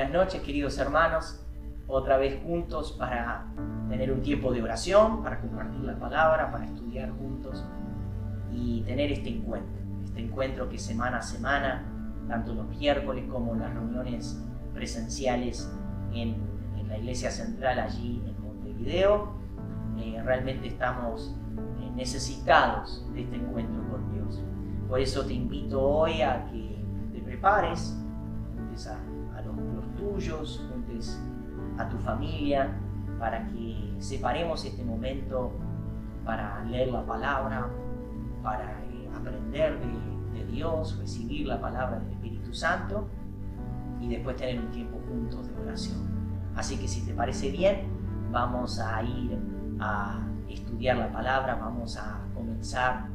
Buenas noches, queridos hermanos, otra vez juntos para tener un tiempo de oración, para compartir la palabra, para estudiar juntos y tener este encuentro que semana a semana, tanto los miércoles como las reuniones presenciales en la iglesia central allí en Montevideo, realmente estamos necesitados de este encuentro con Dios. Por eso te invito hoy a que te prepares, juntes a los tuyos, juntes a tu familia, para que separemos este momento para leer la palabra, para aprender de Dios, recibir la palabra del Espíritu Santo y después tener un tiempo juntos de oración. Así que si te parece bien, vamos a ir a estudiar la palabra, vamos a comenzar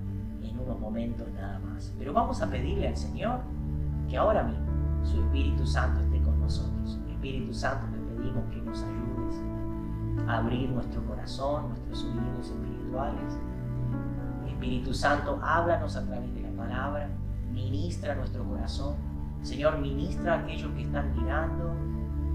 en unos momentos nada más. Pero vamos a pedirle al Señor que ahora mismo su Espíritu Santo esté con nosotros. Espíritu Santo, te pedimos que nos ayudes a abrir nuestro corazón, nuestros oídos espirituales. Espíritu Santo, háblanos a través de la palabra, ministra nuestro corazón. Señor, ministra a aquellos que están mirando,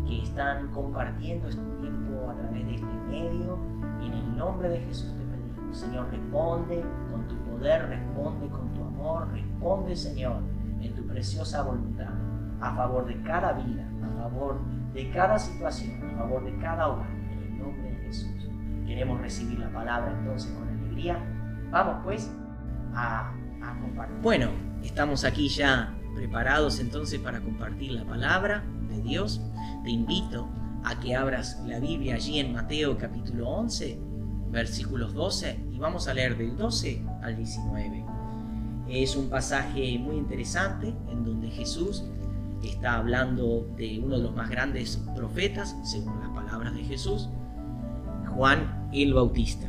que están compartiendo este tiempo a través de este medio. Y en el nombre de Jesús te pedimos, Señor, responde con tu poder, responde con tu amor, responde, Señor, en tu preciosa voluntad, a favor de cada vida, a favor de cada situación, a favor de cada hogar, en el nombre de Jesús. Queremos recibir la palabra entonces con alegría. Vamos pues a compartir. Bueno, estamos aquí ya preparados entonces para compartir la palabra de Dios. Te invito a que abras la Biblia allí en Mateo capítulo 11, versículos 12, y vamos a leer del 12 al 19. Es un pasaje muy interesante en donde Jesús está hablando de uno de los más grandes profetas, según las palabras de Jesús, Juan el Bautista.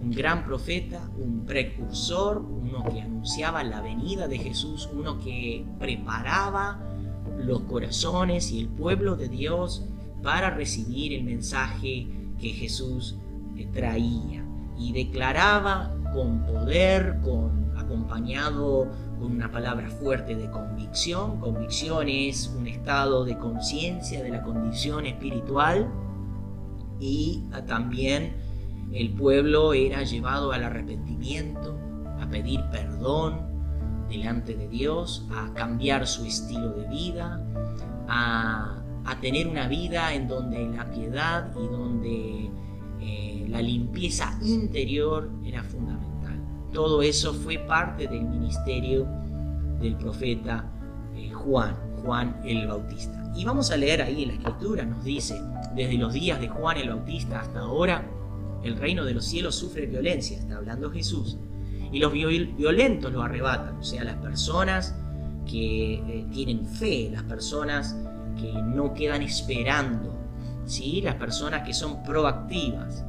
Un gran profeta, un precursor, uno que anunciaba la venida de Jesús, uno que preparaba los corazones y el pueblo de Dios para recibir el mensaje que Jesús traía, y declaraba con poder, acompañado con una palabra fuerte de convicción. Convicción es un estado de conciencia de la condición espiritual, y también el pueblo era llevado al arrepentimiento, a pedir perdón delante de Dios, a cambiar su estilo de vida, a tener una vida en donde la piedad y donde la limpieza interior era fundamental. Todo eso fue parte del ministerio del profeta Juan el Bautista. Y vamos a leer ahí en la Escritura, nos dice: desde los días de Juan el Bautista hasta ahora, el reino de los cielos sufre violencia, está hablando Jesús, y los violentos lo arrebatan, o sea, las personas que tienen fe, las personas que no quedan esperando, ¿sí? Las personas que son proactivas,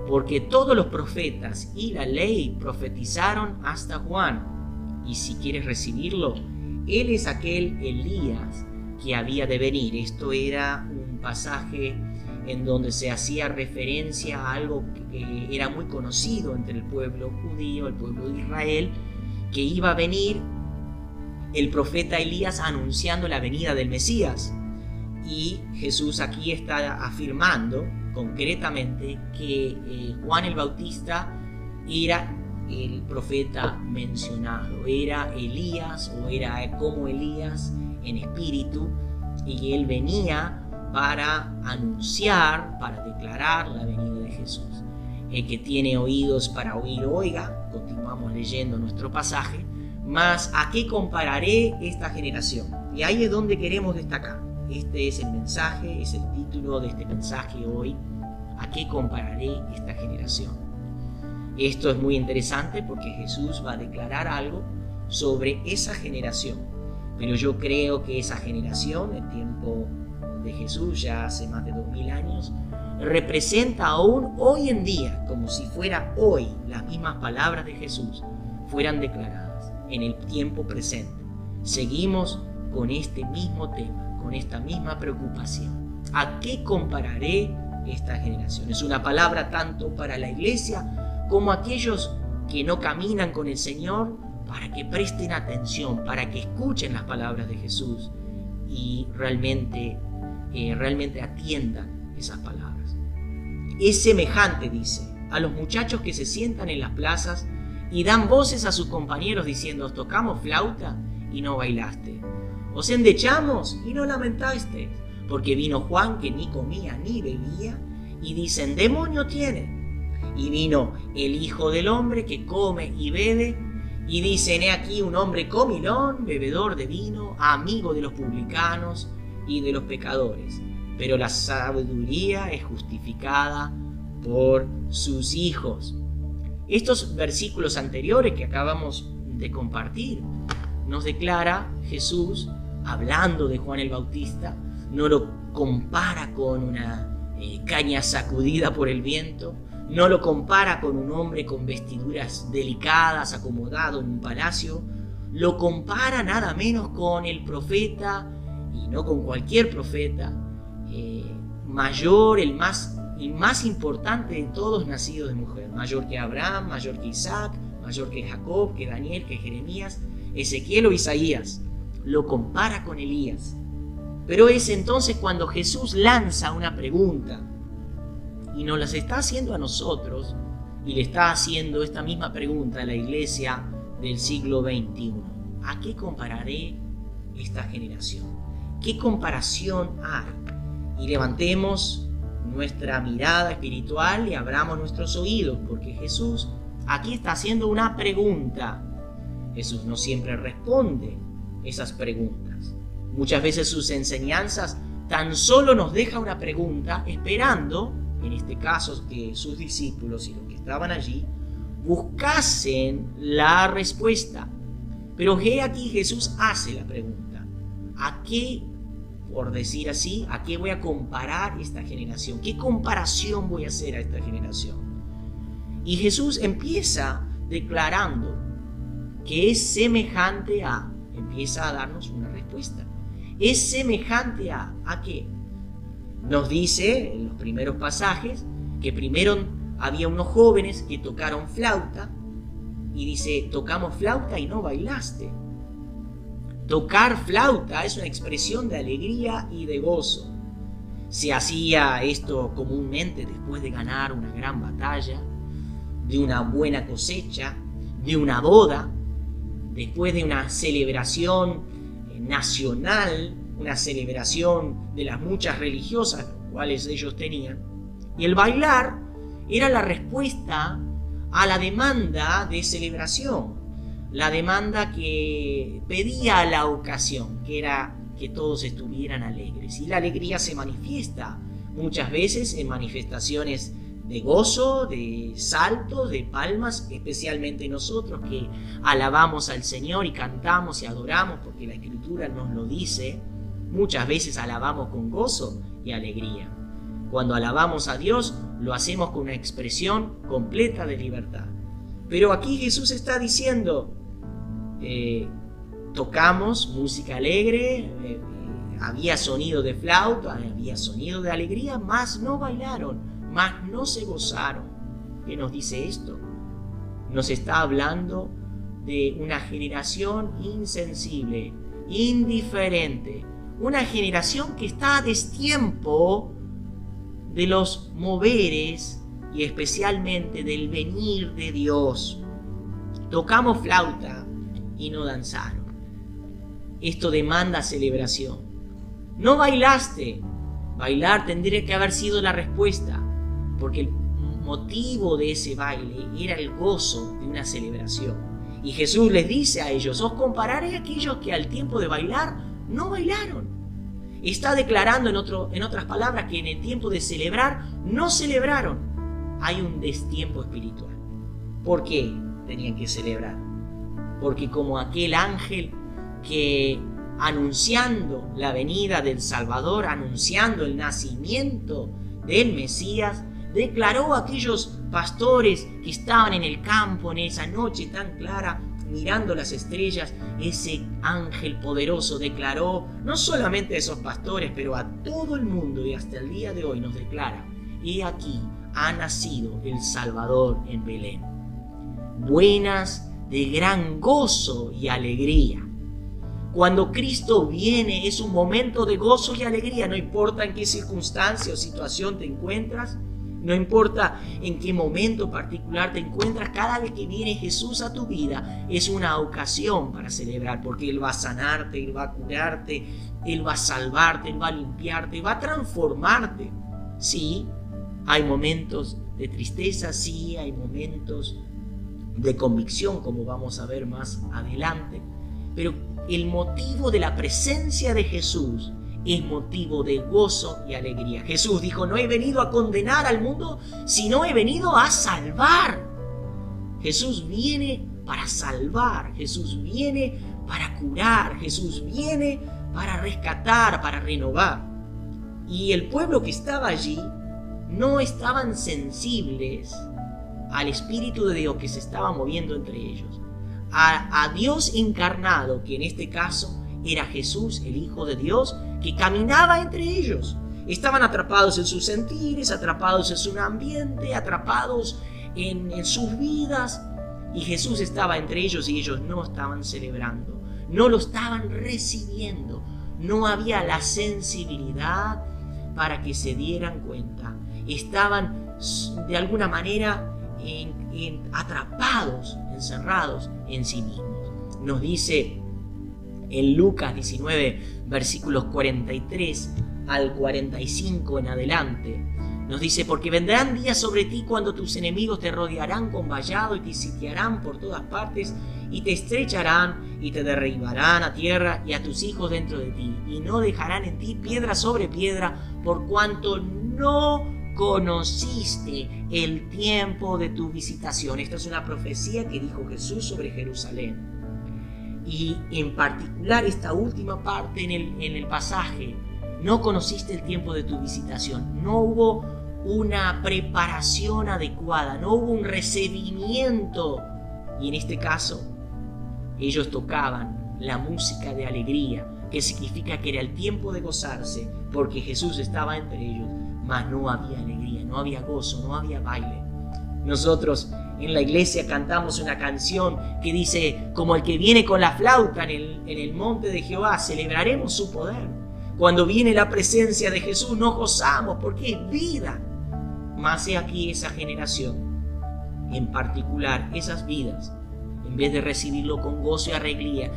porque todos los profetas y la ley profetizaron hasta Juan, y si quieres recibirlo, él es aquel Elías que había de venir. Esto era un pasaje en donde se hacía referencia a algo que era muy conocido entre el pueblo judío, el pueblo de Israel, que iba a venir el profeta Elías anunciando la venida del Mesías. Y Jesús aquí está afirmando concretamente que Juan el Bautista era el profeta mencionado, era Elías, o era como Elías en espíritu, y él venía para anunciar, para declarar la venida de Jesús. El que tiene oídos para oír, oiga. Continuamos leyendo nuestro pasaje. Mas, ¿a qué compararé esta generación? Y ahí es donde queremos destacar. Este es el mensaje, es el título de este mensaje hoy. ¿A qué compararé esta generación? Esto es muy interesante porque Jesús va a declarar algo sobre esa generación. Pero yo creo que esa generación, el tiempo de Jesús, ya hace más de 2000 años, representa aún hoy en día, como si fuera hoy, las mismas palabras de Jesús fueran declaradas en el tiempo presente. Seguimos con este mismo tema, con esta misma preocupación. ¿A qué compararé esta generación? Es una palabra tanto para la iglesia como aquellos que no caminan con el Señor, para que presten atención, para que escuchen las palabras de Jesús y realmente realmente atiendan esas palabras. Es semejante, dice, a los muchachos que se sientan en las plazas y dan voces a sus compañeros diciendo: «Os tocamos flauta y no bailaste, os endechamos y no lamentaste, porque vino Juan que ni comía ni bebía y dicen: demonio tiene. Y vino el Hijo del Hombre que come y bebe y dicen: he aquí un hombre comilón, bebedor de vino, amigo de los publicanos y de los pecadores. Pero la sabiduría es justificada por sus hijos». Estos versículos anteriores que acabamos de compartir nos declara Jesús, hablando de Juan el Bautista, no lo compara con una caña sacudida por el viento, no lo compara con un hombre con vestiduras delicadas, acomodado en un palacio, lo compara nada menos con el profeta, y no con cualquier profeta, mayor, el más importante de todos nacidos de mujer, mayor que Abraham, mayor que Isaac, mayor que Jacob, que Daniel, que Jeremías, Ezequiel o Isaías. Lo compara con Elías. Pero es entonces cuando Jesús lanza una pregunta y nos las está haciendo a nosotros, y le está haciendo esta misma pregunta a la iglesia del siglo XXI. ¿A qué compararé esta generación? ¿Qué comparación hay? Y levantemos nuestra mirada espiritual y abramos nuestros oídos, porque Jesús aquí está haciendo una pregunta. Jesús no siempre responde esas preguntas. Muchas veces sus enseñanzas tan solo nos deja una pregunta, esperando, en este caso, que sus discípulos y los que estaban allí buscasen la respuesta. Pero he aquí Jesús hace la pregunta: ¿a qué, por decir así, a qué voy a comparar esta generación? ¿Qué comparación voy a hacer a esta generación? Y Jesús empieza declarando que es semejante a, empieza a darnos una respuesta. Es semejante a qué? Nos dice en los primeros pasajes que primero había unos jóvenes que tocaron flauta, y dice: tocamos flauta y no bailaste. Tocar flauta es una expresión de alegría y de gozo. Se hacía esto comúnmente después de ganar una gran batalla, de una buena cosecha, de una boda, después de una celebración nacional, una celebración de las muchas religiosas cuales ellos tenían. Y el bailar era la respuesta a la demanda de celebración, la demanda que pedía la ocasión, que era que todos estuvieran alegres. Y la alegría se manifiesta muchas veces en manifestaciones de gozo, de saltos, de palmas, especialmente nosotros que alabamos al Señor y cantamos y adoramos, porque la Escritura nos lo dice. Muchas veces alabamos con gozo y alegría. Cuando alabamos a Dios, lo hacemos con una expresión completa de libertad. Pero aquí Jesús está diciendo: tocamos música alegre, había sonido de flauta, había sonido de alegría, mas no bailaron, mas no se gozaron. ¿Qué nos dice esto? Nos está hablando de una generación insensible, indiferente, una generación que está a destiempo de los moveres y especialmente del venir de Dios. Tocamos flauta y no danzaron. Esto demanda celebración. No bailaste. Bailar tendría que haber sido la respuesta, porque el motivo de ese baile era el gozo de una celebración. Y Jesús les dice a ellos: os compararé a aquellos que al tiempo de bailar no bailaron. Está declarando en otras palabras que en el tiempo de celebrar no celebraron. Hay un destiempo espiritual. ¿Por qué tenían que celebrar? Porque como aquel ángel que, anunciando la venida del Salvador, anunciando el nacimiento del Mesías, declaró a aquellos pastores que estaban en el campo en esa noche tan clara, mirando las estrellas, ese ángel poderoso declaró, no solamente a esos pastores, pero a todo el mundo, y hasta el día de hoy nos declara: he aquí ha nacido el Salvador en Belén. Buenas de gran gozo y alegría. Cuando Cristo viene es un momento de gozo y alegría, no importa en qué circunstancia o situación te encuentras, no importa en qué momento particular te encuentras, cada vez que viene Jesús a tu vida es una ocasión para celebrar, porque Él va a sanarte, Él va a curarte, Él va a salvarte, Él va a limpiarte, va a transformarte. Sí, hay momentos de tristeza, sí, hay momentos de convicción, como vamos a ver más adelante, pero el motivo de la presencia de Jesús es motivo de gozo y alegría. Jesús dijo: no he venido a condenar al mundo, sino he venido a salvar. Jesús viene para salvar, Jesús viene para curar, Jesús viene para rescatar, para renovar. Y el pueblo que estaba allí no estaban sensibles al Espíritu de Dios que se estaba moviendo entre ellos, a Dios encarnado, que en este caso era Jesús, el Hijo de Dios, que caminaba entre ellos. Estaban atrapados en sus sentires, atrapados en su ambiente, atrapados en sus vidas, y Jesús estaba entre ellos y ellos no estaban celebrando, no lo estaban recibiendo, no había la sensibilidad para que se dieran cuenta. Estaban de alguna manera atrapados, encerrados en sí mismos. Nos dice en Lucas 19, versículos 43 al 45 en adelante, nos dice: porque vendrán días sobre ti cuando tus enemigos te rodearán con vallado y te sitiarán por todas partes y te estrecharán y te derribarán a tierra y a tus hijos dentro de ti, y no dejarán en ti piedra sobre piedra, por cuanto no conociste el tiempo de tu visitación. Esta es una profecía que dijo Jesús sobre Jerusalén. Y en particular esta última parte en el pasaje: no conociste el tiempo de tu visitación. No hubo una preparación adecuada, no hubo un recibimiento. Y en este caso, ellos tocaban la música de alegría, que significa que era el tiempo de gozarse, porque Jesús estaba entre ellos, mas no había alegría, no había gozo, no había baile. Nosotros en la iglesia cantamos una canción que dice: como el que viene con la flauta en el monte de Jehová, celebraremos su poder. Cuando viene la presencia de Jesús nos gozamos porque es vida. Mas he aquí esa generación, en particular esas vidas, en vez de recibirlo con gozo y alegría,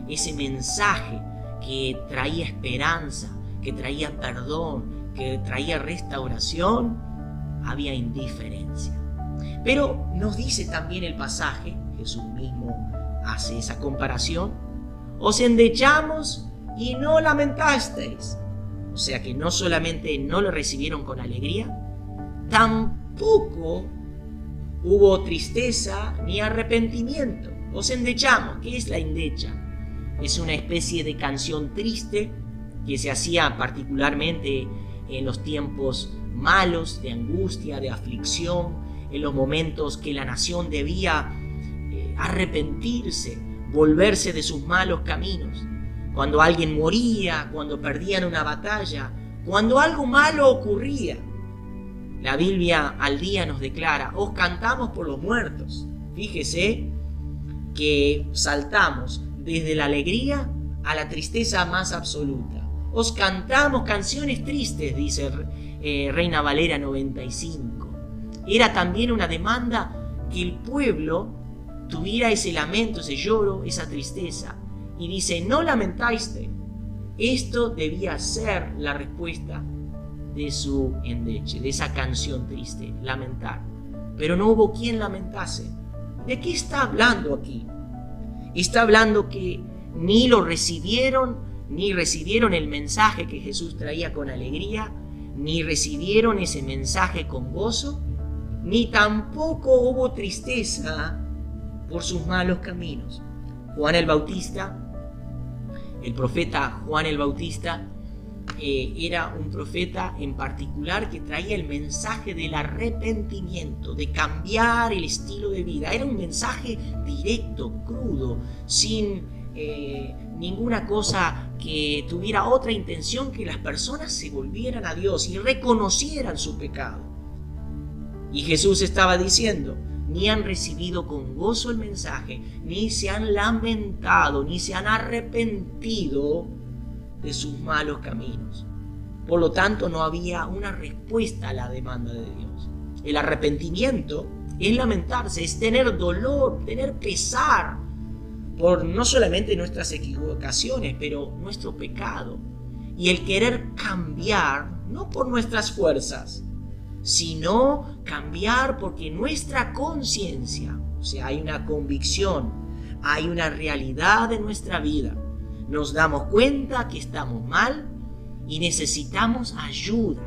ese mensaje que traía esperanza, que traía perdón, que traía restauración, había indiferencia. Pero nos dice también el pasaje, Jesús mismo hace esa comparación: os endechamos y no lamentasteis. O sea que no solamente no lo recibieron con alegría, tampoco hubo tristeza ni arrepentimiento. Os endechamos. ¿Qué es la endecha? Es una especie de canción triste que se hacía particularmente en los tiempos malos, de angustia, de aflicción, en los momentos que la nación debía arrepentirse, volverse de sus malos caminos. Cuando alguien moría, cuando perdían una batalla, cuando algo malo ocurría. La Biblia al día nos declara: os cantamos por los muertos. Fíjese que saltamos desde la alegría a la tristeza más absoluta. Os cantamos canciones tristes, dice Reina Valera 95. Era también una demanda que el pueblo tuviera ese lamento, ese lloro, esa tristeza. Y dice: no lamentaste. Esto debía ser la respuesta de su endeche, de esa canción triste, lamentar. Pero no hubo quien lamentase. ¿De qué está hablando aquí? Está hablando que ni lo recibieron, ni recibieron el mensaje que Jesús traía con alegría, ni recibieron ese mensaje con gozo, ni tampoco hubo tristeza por sus malos caminos. Juan el Bautista, el profeta Juan el Bautista, era un profeta en particular que traía el mensaje del arrepentimiento, de cambiar el estilo de vida. Era un mensaje directo, crudo, sin ninguna cosa que tuviera otra intención que las personas se volvieran a Dios y reconocieran su pecado. Y Jesús estaba diciendo: ni han recibido con gozo el mensaje, ni se han lamentado, ni se han arrepentido de sus malos caminos. Por lo tanto, no había una respuesta a la demanda de Dios. El arrepentimiento es lamentarse, es tener dolor, tener pesar por no solamente nuestras equivocaciones, pero nuestro pecado. Y el querer cambiar, no por nuestras fuerzas, sino cambiar porque nuestra conciencia, o sea, hay una convicción, hay una realidad en nuestra vida. Nos damos cuenta que estamos mal y necesitamos ayuda.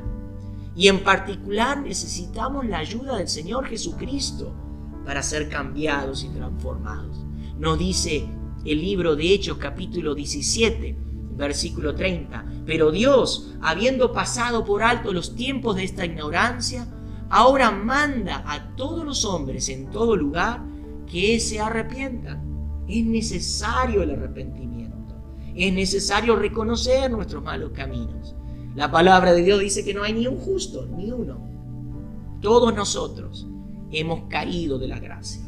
Y en particular necesitamos la ayuda del Señor Jesucristo para ser cambiados y transformados. Nos dice el libro de Hechos capítulo 17, versículo 30. Pero Dios, habiendo pasado por alto los tiempos de esta ignorancia, ahora manda a todos los hombres en todo lugar que se arrepientan. Es necesario el arrepentimiento. Es necesario reconocer nuestros malos caminos. La palabra de Dios dice que no hay ni un justo, ni uno. Todos nosotros hemos caído de la gracia.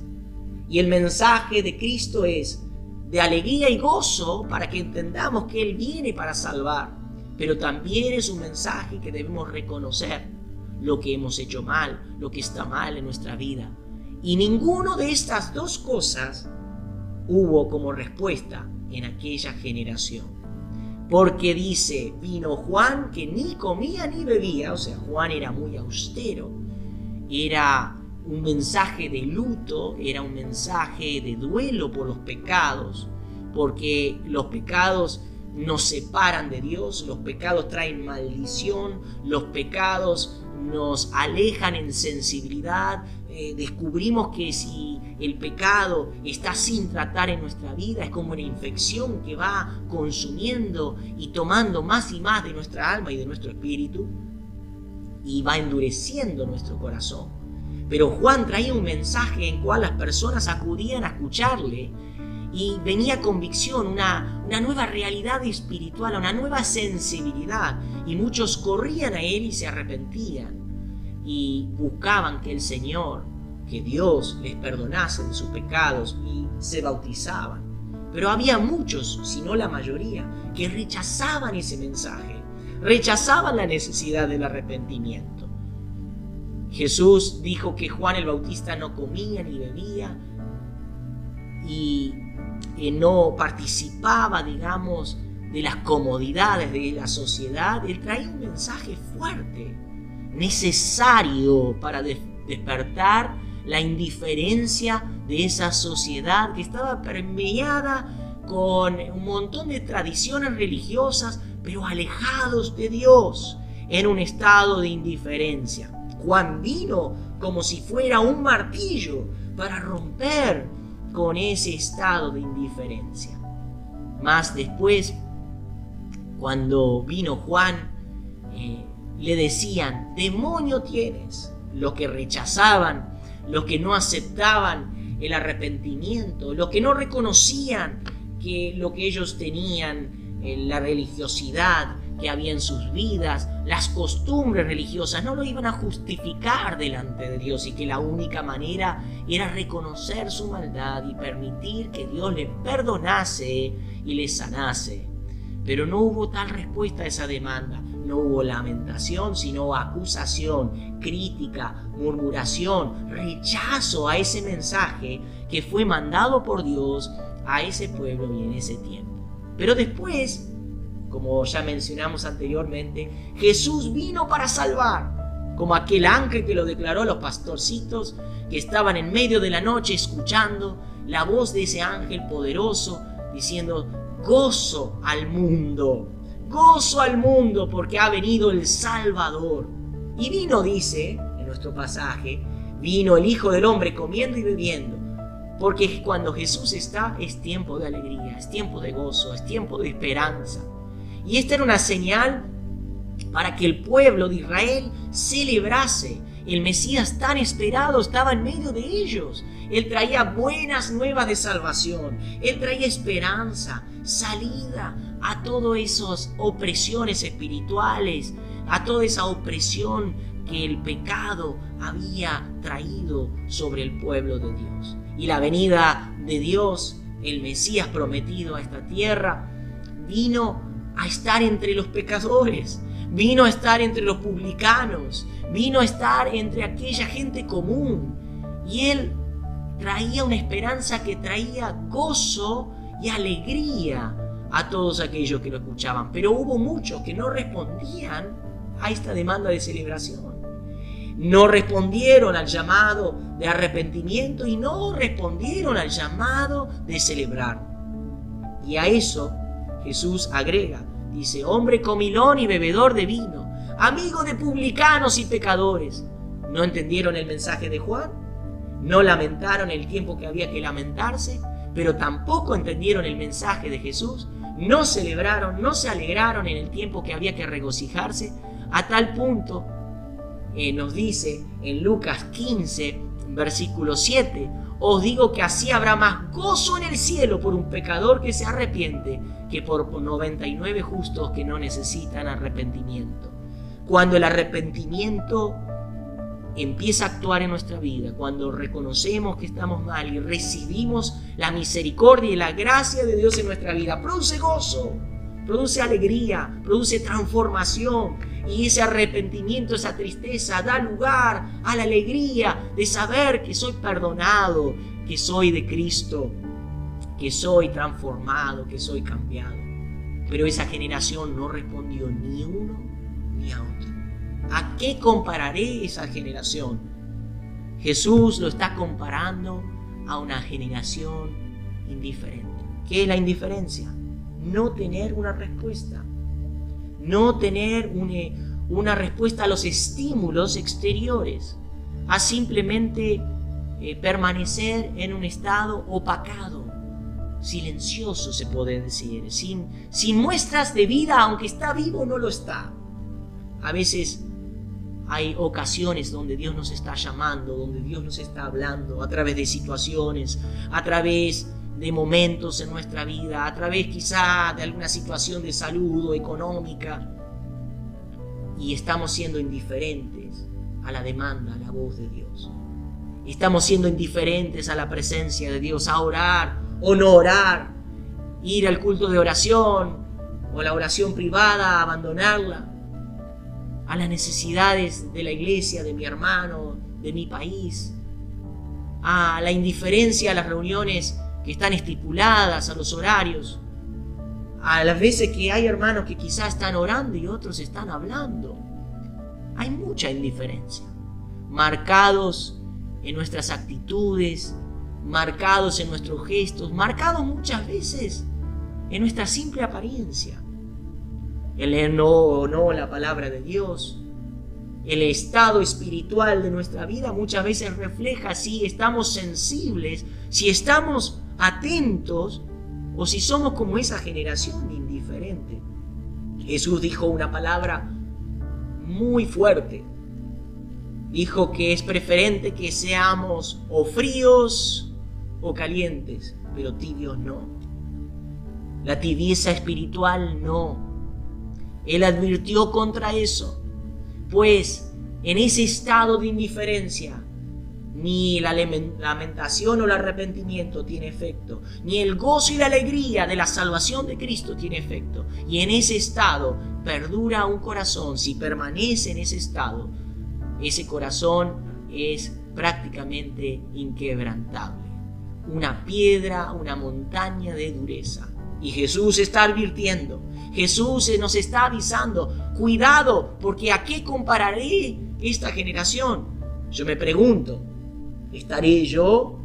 Y el mensaje de Cristo es de alegría y gozo para que entendamos que Él viene para salvar. Pero también es un mensaje que debemos reconocer lo que hemos hecho mal, lo que está mal en nuestra vida. Y ninguno de estas dos cosas hubo como respuesta en aquella generación. Porque dice, vino Juan que ni comía ni bebía, o sea, Juan era muy austero, era un mensaje de luto, era un mensaje de duelo por los pecados, porque los pecados nos separan de Dios, los pecados traen maldición, los pecados nos alejan en sensibilidad. Descubrimos que si el pecado está sin tratar en nuestra vida, es como una infección que va consumiendo y tomando más y más de nuestra alma y de nuestro espíritu y va endureciendo nuestro corazón. Pero Juan traía un mensaje en cual las personas acudían a escucharle y venía convicción, una nueva realidad espiritual, una nueva sensibilidad, y muchos corrían a él y se arrepentían y buscaban que el Señor, que Dios les perdonase de sus pecados, y se bautizaban. Pero había muchos, si no la mayoría, que rechazaban ese mensaje, rechazaban la necesidad del arrepentimiento. Jesús dijo que Juan el Bautista no comía ni bebía y no participaba, digamos, de las comodidades de la sociedad. Él traía un mensaje fuerte, necesario para despertar la indiferencia de esa sociedad que estaba permeada con un montón de tradiciones religiosas, pero alejados de Dios, en un estado de indiferencia. Juan vino como si fuera un martillo para romper con ese estado de indiferencia. Más después, cuando vino Juan, le decían, demonio tienes. Los que rechazaban, los que no aceptaban el arrepentimiento, los que no reconocían que lo que ellos tenían, la religiosidad que había en sus vidas, las costumbres religiosas, no lo iban a justificar delante de Dios, y que la única manera era reconocer su maldad y permitir que Dios le perdonase y le sanase. Pero no hubo tal respuesta a esa demanda. No hubo lamentación, sino acusación, crítica, murmuración, rechazo a ese mensaje que fue mandado por Dios a ese pueblo y en ese tiempo. Pero después, como ya mencionamos anteriormente, Jesús vino para salvar, como aquel ángel que lo declaró a los pastorcitos que estaban en medio de la noche escuchando la voz de ese ángel poderoso diciendo, gozo al mundo, porque ha venido el Salvador. Y vino, dice en nuestro pasaje, vino el Hijo del Hombre comiendo y bebiendo, porque cuando Jesús está es tiempo de alegría, es tiempo de gozo, es tiempo de esperanza. Y esta era una señal para que el pueblo de Israel celebrase. El Mesías tan esperado estaba en medio de ellos. Él traía buenas nuevas de salvación. Él traía esperanza, salida a todas esas opresiones espirituales, a toda esa opresión que el pecado había traído sobre el pueblo de Dios. Y la venida de Dios, el Mesías prometido a esta tierra, vino a estar entre los pecadores, vino a estar entre los publicanos, vino a estar entre aquella gente común. Y Él traía una esperanza que traía gozo y alegría a todos aquellos que lo escuchaban. Pero hubo muchos que no respondían a esta demanda de celebración. No respondieron al llamado de arrepentimiento y no respondieron al llamado de celebrar. Y a eso Jesús agrega, dice: hombre comilón y bebedor de vino, amigo de publicanos y pecadores. ¿No entendieron el mensaje de Juan? ¿No lamentaron el tiempo que había que lamentarse? Pero tampoco entendieron el mensaje de Jesús. No celebraron, no se alegraron en el tiempo que había que regocijarse. A tal punto, nos dice en Lucas 15, versículo 7, os digo que así habrá más gozo en el cielo por un pecador que se arrepiente que por 99 justos que no necesitan arrepentimiento. Cuando el arrepentimiento empieza a actuar en nuestra vida, cuando reconocemos que estamos mal y recibimos la misericordia y la gracia de Dios en nuestra vida, produce gozo, produce alegría, produce transformación. Y ese arrepentimiento, esa tristeza, da lugar a la alegría de saber que soy perdonado, que soy de Cristo, que soy transformado, que soy cambiado. Pero esa generación no respondió ni uno ni a otro. ¿A qué compararé esa generación? Jesús lo está comparando a una generación indiferente. ¿Qué es la indiferencia? No tener una respuesta. No tener una respuesta a los estímulos exteriores, a simplemente permanecer en un estado opacado, silencioso se puede decir, sin muestras de vida, aunque está vivo no lo está. A veces hay ocasiones donde Dios nos está llamando, donde Dios nos está hablando a través de situaciones, a través de momentos en nuestra vida, a través quizá de alguna situación de salud o económica, y estamos siendo indiferentes a la demanda, a la voz de Dios. Estamos siendo indiferentes a la presencia de Dios, a orar o no orar, ir al culto de oración o la oración privada, abandonarla, a las necesidades de la iglesia, de mi hermano, de mi país, a la indiferencia a las reuniones que están estipuladas, a los horarios, a las veces que hay hermanos que quizás están orando y otros están hablando. Hay mucha indiferencia, marcados en nuestras actitudes, marcados en nuestros gestos, marcados muchas veces en nuestra simple apariencia. El leer no o no la palabra de Dios, el estado espiritual de nuestra vida muchas veces refleja si estamos sensibles, si estamos atentos o si somos como esa generación indiferente. Jesús dijo una palabra muy fuerte. Dijo que es preferente que seamos o fríos o calientes, pero tibios no. La tibieza espiritual no. Él advirtió contra eso, pues en ese estado de indiferencia ni la lamentación o el arrepentimiento tiene efecto, ni el gozo y la alegría de la salvación de Cristo tiene efecto. Y en ese estado perdura un corazón. Si permanece en ese estado, ese corazón es prácticamente inquebrantable, una piedra, una montaña de dureza. Y Jesús está advirtiendo, Jesús nos está avisando, cuidado, porque ¿a qué compararé esta generación? Yo me pregunto, ¿estaré yo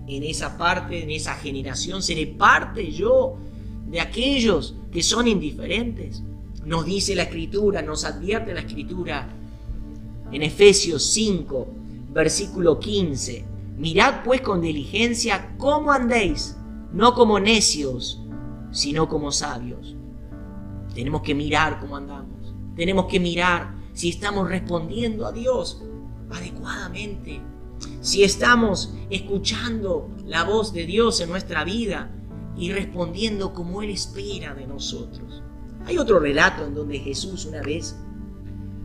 en esa parte, en esa generación? ¿Seré parte yo de aquellos que son indiferentes? Nos dice la Escritura, nos advierte la Escritura en Efesios 5, versículo 15. Mirad pues con diligencia cómo andéis, no como necios, sino como sabios. Tenemos que mirar cómo andamos. Tenemos que mirar si estamos respondiendo a Dios adecuadamente, si estamos escuchando la voz de Dios en nuestra vida y respondiendo como Él espera de nosotros. Hay otro relato en donde Jesús una vez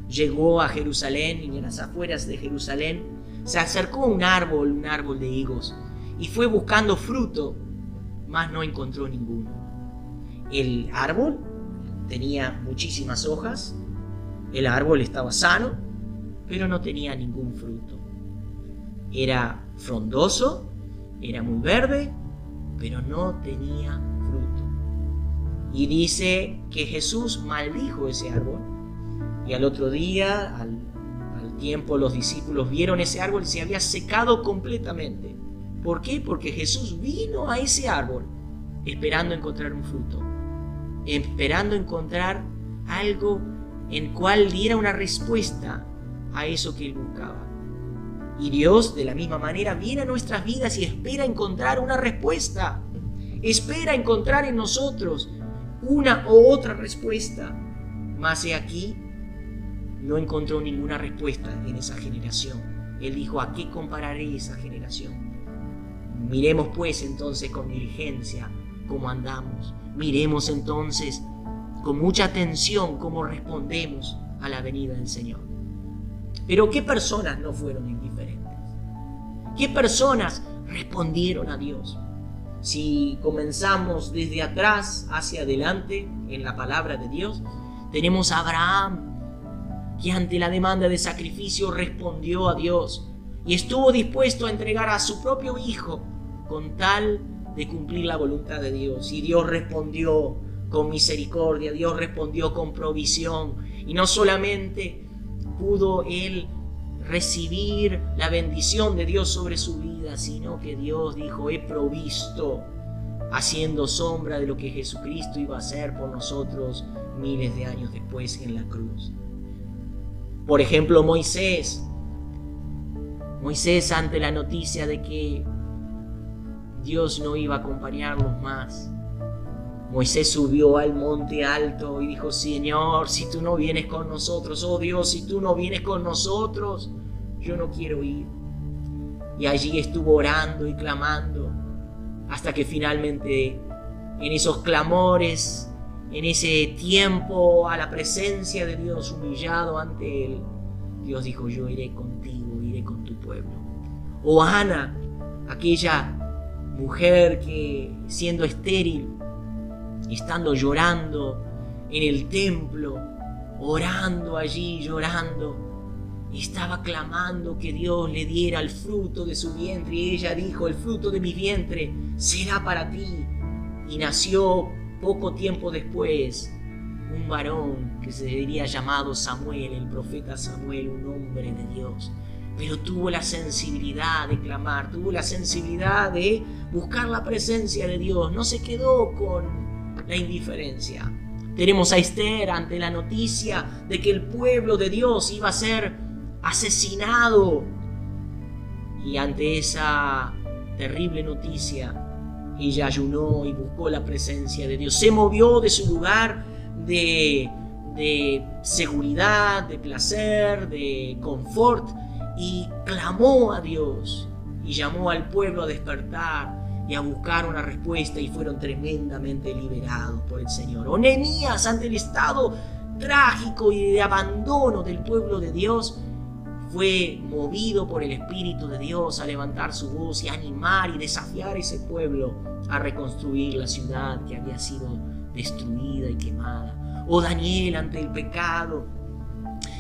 llegó a Jerusalén y en las afueras de Jerusalén se acercó a un árbol de higos y fue buscando fruto, mas no encontró ninguno. El árbol tenía muchísimas hojas, el árbol estaba sano, pero no tenía ningún fruto. Era frondoso, era muy verde, pero no tenía fruto. Y dice que Jesús maldijo ese árbol. Y al otro día, al tiempo, los discípulos vieron ese árbol y se había secado completamente. ¿Por qué? Porque Jesús vino a ese árbol esperando encontrar un fruto, esperando encontrar algo en cual diera una respuesta a eso que él buscaba. Y Dios, de la misma manera, viene a nuestras vidas y espera encontrar una respuesta. Espera encontrar en nosotros una u otra respuesta. Mas he aquí, no encontró ninguna respuesta en esa generación. Él dijo: ¿a qué compararé esa generación? Miremos pues entonces con diligencia cómo andamos. Miremos entonces con mucha atención cómo respondemos a la venida del Señor. Pero ¿qué personas no fueron indiferentes? ¿Qué personas respondieron a Dios? Si comenzamos desde atrás hacia adelante en la palabra de Dios, tenemos a Abraham, que ante la demanda de sacrificio respondió a Dios y estuvo dispuesto a entregar a su propio hijo con tal de cumplir la voluntad de Dios. Y Dios respondió con misericordia, Dios respondió con provisión. Y no solamente pudo él recibir la bendición de Dios sobre su vida, sino que Dios dijo: he provisto, haciendo sombra de lo que Jesucristo iba a hacer por nosotros miles de años después en la cruz. Por ejemplo, Moisés ante la noticia de que Dios no iba a acompañarlos más, Moisés subió al monte alto y dijo: Señor, si tú no vienes con nosotros, oh Dios, si tú no vienes con nosotros, yo no quiero ir. Y allí estuvo orando y clamando hasta que finalmente, en esos clamores, en ese tiempo a la presencia de Dios, humillado ante Él, Dios dijo: yo iré contigo, iré con tu pueblo. O Ana, aquella mujer que, siendo estéril, estando llorando en el templo, orando allí, llorando, estaba clamando que Dios le diera el fruto de su vientre, y ella dijo: el fruto de mi vientre será para ti. Y nació poco tiempo después un varón que se diría llamado Samuel, el profeta Samuel, un hombre de Dios. Pero tuvo la sensibilidad de clamar, tuvo la sensibilidad de buscar la presencia de Dios, no se quedó con la indiferencia. Tenemos a Esther ante la noticia de que el pueblo de Dios iba a ser asesinado, y ante esa terrible noticia ella ayunó y buscó la presencia de Dios. Se movió de su lugar de seguridad, de placer, de confort, y clamó a Dios y llamó al pueblo a despertar y a buscar una respuesta, y fueron tremendamente liberados por el Señor. O Nehemías, ante el estado trágico y de abandono del pueblo de Dios, fue movido por el Espíritu de Dios a levantar su voz y a animar y desafiar a ese pueblo a reconstruir la ciudad que había sido destruida y quemada. O Daniel, ante el pecado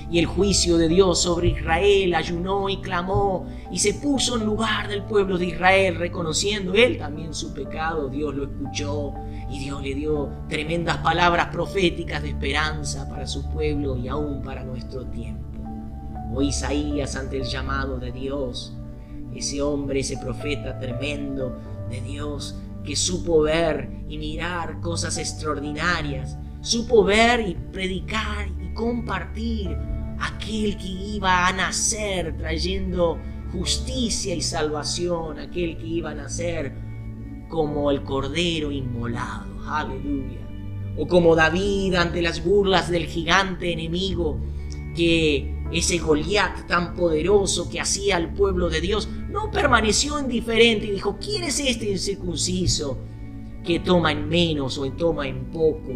y el juicio de Dios sobre Israel, ayunó y clamó y se puso en lugar del pueblo de Israel, reconociendo él también su pecado. Dios lo escuchó y Dios le dio tremendas palabras proféticas de esperanza para su pueblo y aún para nuestro tiempo. O Isaías, ante el llamado de Dios, ese hombre, ese profeta tremendo de Dios, que supo ver y mirar cosas extraordinarias, supo ver y predicar y compartir aquel que iba a nacer trayendo justicia y salvación, aquel que iba a nacer como el cordero inmolado. Aleluya. O como David ante las burlas del gigante enemigo, que ese Goliat tan poderoso que hacía al pueblo de Dios, no permaneció indiferente y dijo: ¿quién es este incircunciso que toma en menos o toma en poco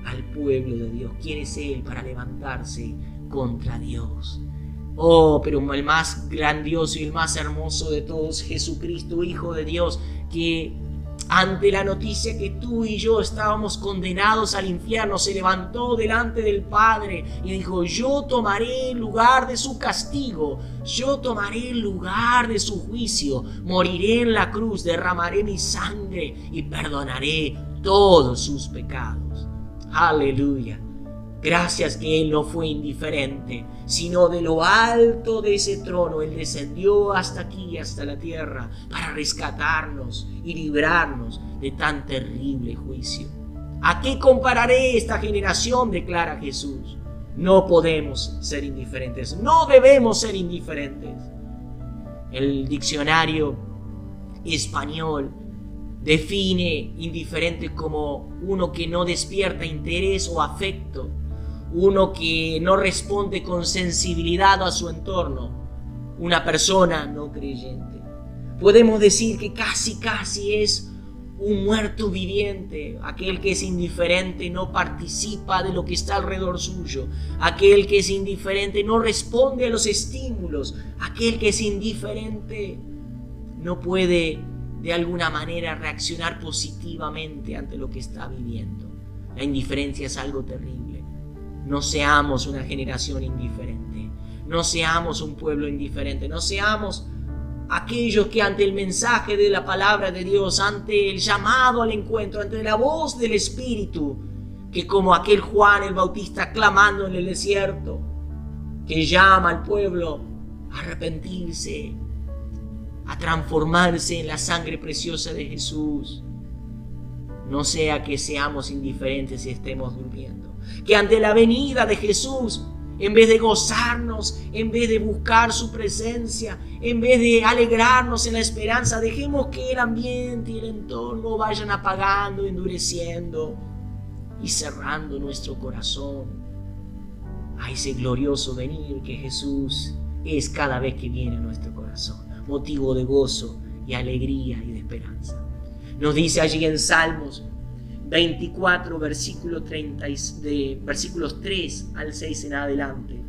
al pueblo de Dios? ¿Quién es él para levantarse contra Dios. Oh, pero el más grandioso y el más hermoso de todos, Jesucristo, Hijo de Dios, que ante la noticia que tú y yo estábamos condenados al infierno, se levantó delante del Padre y dijo: yo tomaré el lugar de su castigo, yo tomaré el lugar de su juicio, moriré en la cruz, derramaré mi sangre y perdonaré todos sus pecados. Aleluya. Gracias que Él no fue indiferente, sino de lo alto de ese trono Él descendió hasta aquí, hasta la tierra, para rescatarnos y librarnos de tan terrible juicio. ¿A qué compararé esta generación?, declara Jesús. No podemos ser indiferentes, no debemos ser indiferentes. El diccionario español define indiferente como uno que no despierta interés o afecto, uno que no responde con sensibilidad a su entorno, una persona no creyente. Podemos decir que casi es un muerto viviente, aquel que es indiferente no participa de lo que está alrededor suyo, aquel que es indiferente no responde a los estímulos, aquel que es indiferente no puede de alguna manera reaccionar positivamente ante lo que está viviendo. La indiferencia es algo terrible. No seamos una generación indiferente, no seamos un pueblo indiferente, no seamos aquellos que ante el mensaje de la palabra de Dios, ante el llamado al encuentro, ante la voz del Espíritu, que como aquel Juan el Bautista clamando en el desierto, que llama al pueblo a arrepentirse, a transformarse en la sangre preciosa de Jesús, no sea que seamos indiferentes y estemos durmiendo. Que ante la venida de Jesús, en vez de gozarnos, en vez de buscar su presencia, en vez de alegrarnos en la esperanza, dejemos que el ambiente y el entorno vayan apagando, endureciendo y cerrando nuestro corazón a ese glorioso venir que Jesús es cada vez que viene a nuestro corazón, motivo de gozo y alegría y de esperanza. Nos dice allí en Salmos 24, versículos 3 al 6 en adelante.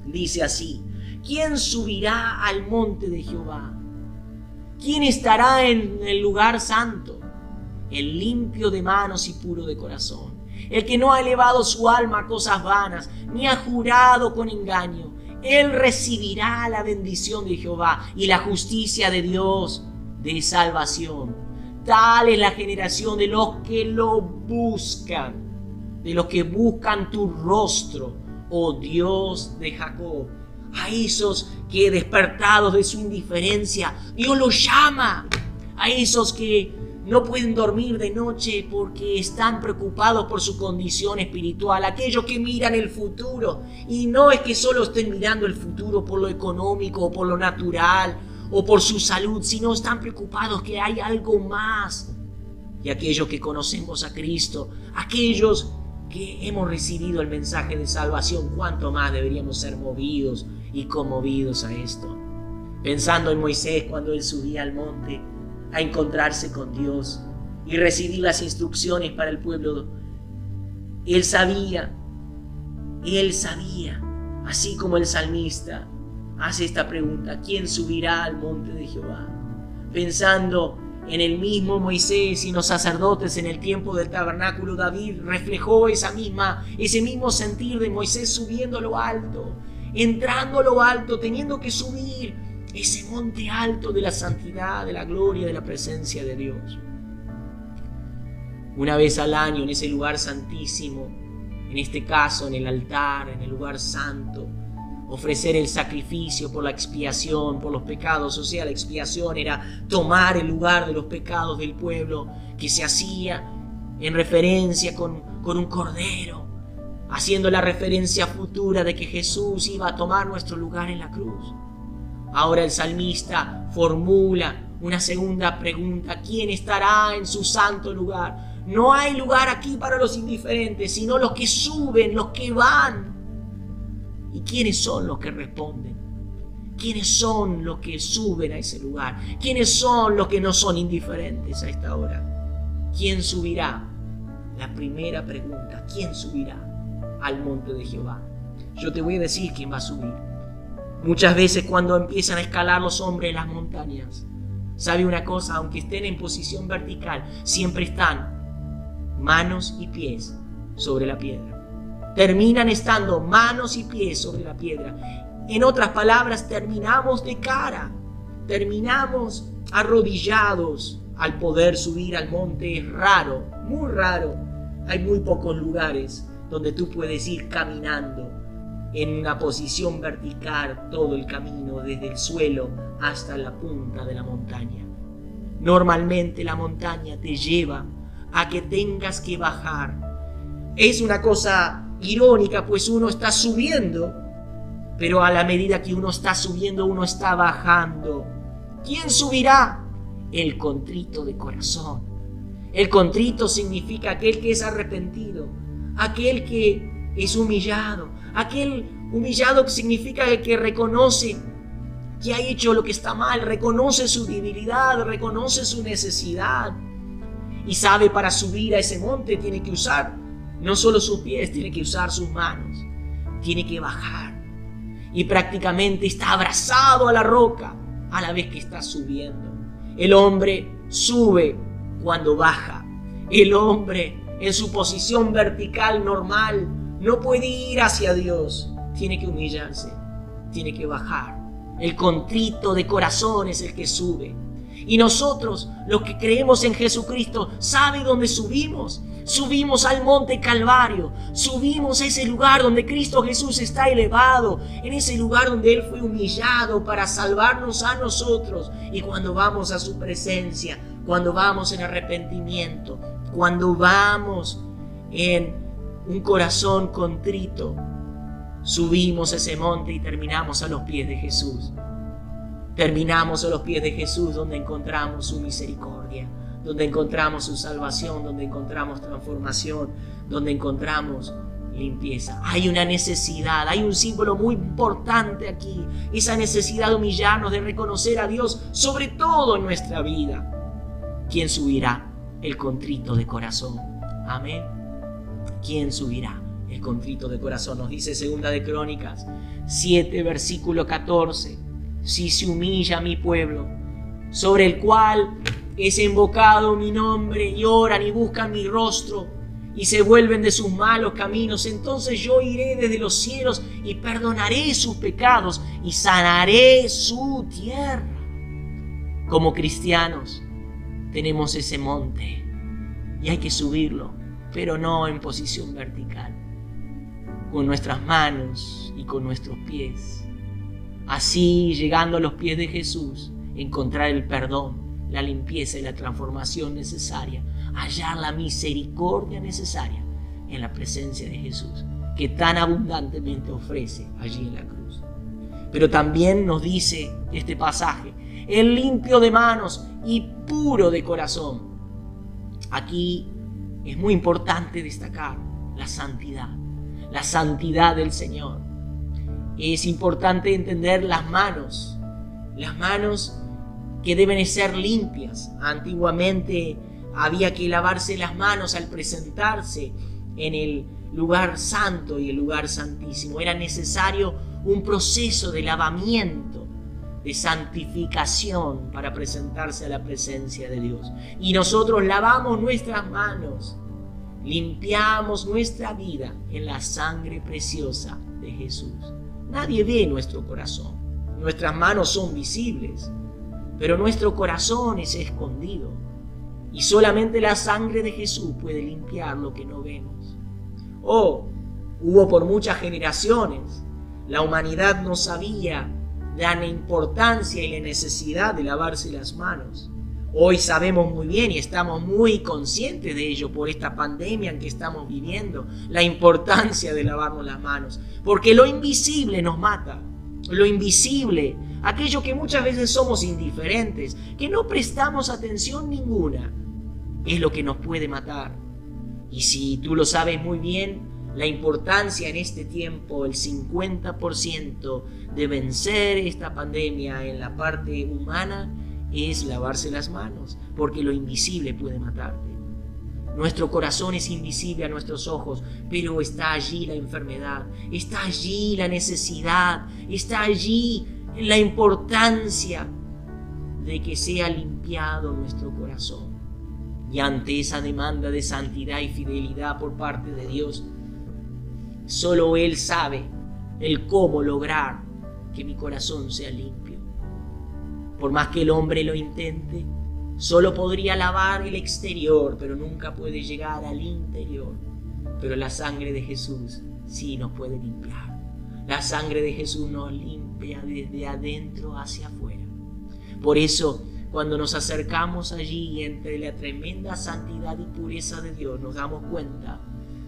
Dice así: ¿quién subirá al monte de Jehová? ¿Quién estará en el lugar santo? El limpio de manos y puro de corazón, el que no ha elevado su alma a cosas vanas, ni ha jurado con engaño. Él recibirá la bendición de Jehová y la justicia de Dios de salvación. Tal es la generación de los que lo buscan, de los que buscan tu rostro, oh Dios de Jacob. A esos que, despertados de su indiferencia, Dios los llama. A esos que no pueden dormir de noche porque están preocupados por su condición espiritual. Aquellos que miran el futuro, y no es que solo estén mirando el futuro por lo económico o por lo natural o por su salud, sino están preocupados que hay algo más. Y aquellos que conocemos a Cristo, aquellos que hemos recibido el mensaje de salvación, cuánto más deberíamos ser movidos y conmovidos a esto. Pensando en Moisés cuando él subía al monte a encontrarse con Dios y recibir las instrucciones para el pueblo, él sabía, así como el salmista hace esta pregunta: ¿quién subirá al monte de Jehová? Pensando en el mismo Moisés y los sacerdotes en el tiempo del tabernáculo, David reflejó ese mismo sentir de Moisés subiendo a lo alto, entrando a lo alto, teniendo que subir ese monte alto de la santidad, de la gloria, de la presencia de Dios. Una vez al año en ese lugar santísimo, en este caso en el altar, en el lugar santo, ofrecer el sacrificio por la expiación, por los pecados. O sea, la expiación era tomar el lugar de los pecados del pueblo, que se hacía en referencia con un cordero, haciendo la referencia futura de que Jesús iba a tomar nuestro lugar en la cruz. Ahora el salmista formula una segunda pregunta: ¿quién estará en su santo lugar? No hay lugar aquí para los indiferentes, sino los que suben, los que van. ¿Y quiénes son los que responden? ¿Quiénes son los que suben a ese lugar? ¿Quiénes son los que no son indiferentes a esta hora? ¿Quién subirá? La primera pregunta: ¿quién subirá al monte de Jehová? yo te voy a decir quién va a subir. Muchas veces cuando empiezan a escalar los hombres las montañas, ¿sabe una cosa? Aunque estén en posición vertical, siempre están manos y pies sobre la piedra. Terminan estando manos y pies sobre la piedra. En otras palabras, terminamos de cara, terminamos arrodillados al poder subir al monte. Es raro, muy raro. Hay muy pocos lugares donde tú puedes ir caminando en una posición vertical todo el camino desde el suelo hasta la punta de la montaña. Normalmente la montaña te lleva a que tengas que bajar. Es una cosa irónica, pues uno está subiendo, pero a la medida que uno está subiendo, uno está bajando. ¿Quién subirá? El contrito de corazón. El contrito significa aquel que es arrepentido, aquel que es humillado. Aquel humillado significa el que reconoce que ha hecho lo que está mal, reconoce su debilidad, reconoce su necesidad y sabe para subir a ese monte tiene que usar no solo sus pies, tiene que usar sus manos, tiene que bajar y prácticamente está abrazado a la roca a la vez que está subiendo. El hombre sube cuando baja. El hombre en su posición vertical normal no puede ir hacia Dios, tiene que humillarse, tiene que bajar. El contrito de corazón es el que sube. Y nosotros, los que creemos en Jesucristo, ¿sabe dónde subimos? Subimos al monte Calvario, subimos a ese lugar donde Cristo Jesús está elevado, en ese lugar donde Él fue humillado para salvarnos a nosotros. Y cuando vamos a su presencia, cuando vamos en arrepentimiento, cuando vamos en un corazón contrito, subimos ese monte y terminamos a los pies de Jesús. Terminamos a los pies de Jesús, donde encontramos su misericordia, donde encontramos su salvación, donde encontramos transformación, donde encontramos limpieza. Hay una necesidad, hay un símbolo muy importante aquí, esa necesidad de humillarnos, de reconocer a Dios sobre todo en nuestra vida. ¿Quién subirá? El contrito de corazón. Amén. ¿Quién subirá? El contrito de corazón. Nos dice 2 de Crónicas 7, versículo 14. Si se humilla mi pueblo, sobre el cual es invocado mi nombre, y oran y buscan mi rostro, y se vuelven de sus malos caminos, entonces yo iré desde los cielos y perdonaré sus pecados y sanaré su tierra. Como cristianos tenemos ese monte y hay que subirlo, pero no en posición vertical, con nuestras manos y con nuestros pies. Así, llegando a los pies de Jesús, encontrar el perdón, la limpieza y la transformación necesaria, hallar la misericordia necesaria en la presencia de Jesús, que tan abundantemente ofrece allí en la cruz. Pero también nos dice este pasaje, el limpio de manos y puro de corazón. Aquí es muy importante destacar la santidad del Señor. Es importante entender las manos que deben ser limpias. Antiguamente había que lavarse las manos al presentarse en el lugar santo y el lugar santísimo. Era necesario un proceso de lavamiento, de santificación para presentarse a la presencia de Dios. Y nosotros lavamos nuestras manos, limpiamos nuestra vida en la sangre preciosa de Jesús. Nadie ve nuestro corazón. Nuestras manos son visibles, pero nuestro corazón es escondido. Y solamente la sangre de Jesús puede limpiar lo que no vemos. Hubo por muchas generaciones, la humanidad no sabía la importancia y la necesidad de lavarse las manos. Hoy sabemos muy bien y estamos muy conscientes de ello por esta pandemia en que estamos viviendo, la importancia de lavarnos las manos, porque lo invisible nos mata. Lo invisible, aquello que muchas veces somos indiferentes, que no prestamos atención ninguna, es lo que nos puede matar. Y si tú lo sabes muy bien, la importancia en este tiempo, el 50% de vencer esta pandemia en la parte humana es lavarse las manos, porque lo invisible puede matarte. Nuestro corazón es invisible a nuestros ojos, pero está allí la enfermedad, está allí la necesidad, está allí la importancia de que sea limpiado nuestro corazón. Y ante esa demanda de santidad y fidelidad por parte de Dios, solo Él sabe el cómo lograr que mi corazón sea limpio. Por más que el hombre lo intente, solo podría lavar el exterior, pero nunca puede llegar al interior. Pero la sangre de Jesús sí nos puede limpiar. La sangre de Jesús nos limpia desde adentro hacia afuera. Por eso, cuando nos acercamos allí entre la tremenda santidad y pureza de Dios, nos damos cuenta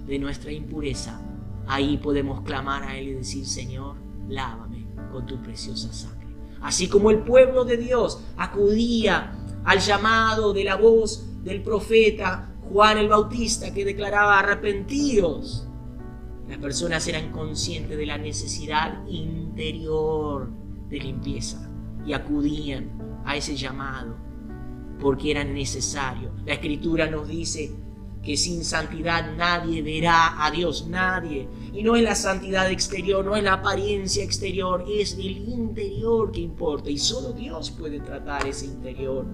de nuestra impureza. Ahí podemos clamar a Él y decir: Señor, lávame con tu preciosa sangre. Así como el pueblo de Dios acudía al llamado de la voz del profeta Juan el Bautista, que declaraba: arrepentíos. Las personas eran conscientes de la necesidad interior de limpieza y acudían a ese llamado porque era necesario. La Escritura nos dice que sin santidad nadie verá a Dios, nadie. Y no es la santidad exterior, no es la apariencia exterior, es el interior que importa. Y solo Dios puede tratar ese interior.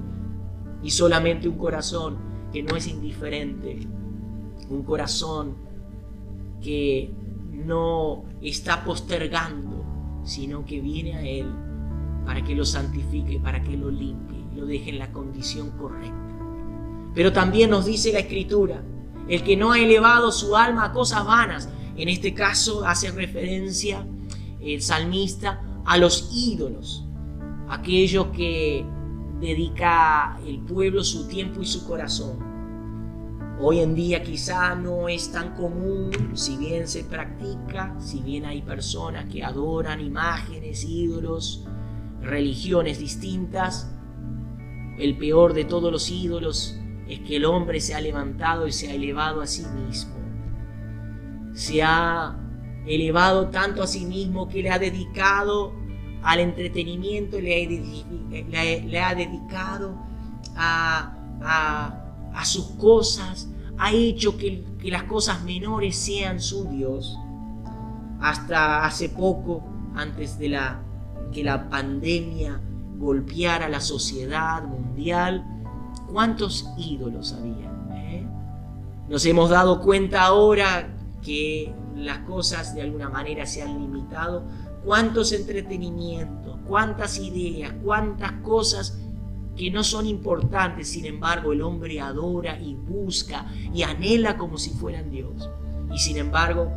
Y solamente un corazón que no es indiferente, un corazón que no está postergando, sino que viene a Él para que lo santifique, para que lo limpie y lo deje en la condición correcta. Pero también nos dice la Escritura: el que no ha elevado su alma a cosas vanas. En este caso hace referencia el salmista a los ídolos, aquellos que dedica el pueblo su tiempo y su corazón. Hoy en día quizá no es tan común, si bien se practica, si bien hay personas que adoran imágenes, ídolos, religiones distintas. El peor de todos los ídolos es que el hombre se ha levantado y se ha elevado a sí mismo. Se ha elevado tanto a sí mismo que le ha dedicado al entretenimiento, le ha dedicado a sus cosas, ha hecho que las cosas menores sean su Dios. Hasta hace poco, antes de que la pandemia golpeara la sociedad mundial, ¿cuántos ídolos había? Nos hemos dado cuenta ahora que las cosas de alguna manera se han limitado. ¿Cuántos entretenimientos, cuántas ideas, cuántas cosas que no son importantes? Sin embargo, el hombre adora y busca y anhela como si fueran Dios. Y sin embargo,